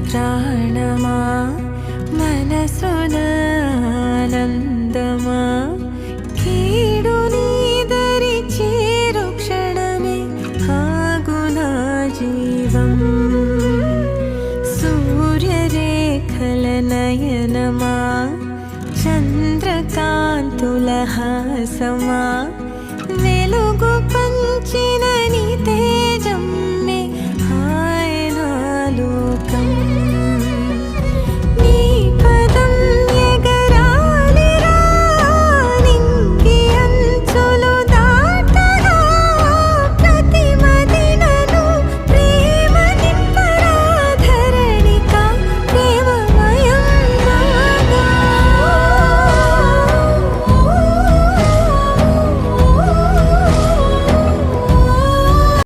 ప్రాణమా మనసున ఆనందమా కీడు నీదరి చేరు క్షణమే ఆగునా జీవం సూర్యరేఖల నయనమా చంద్రకాంతుల హాసమా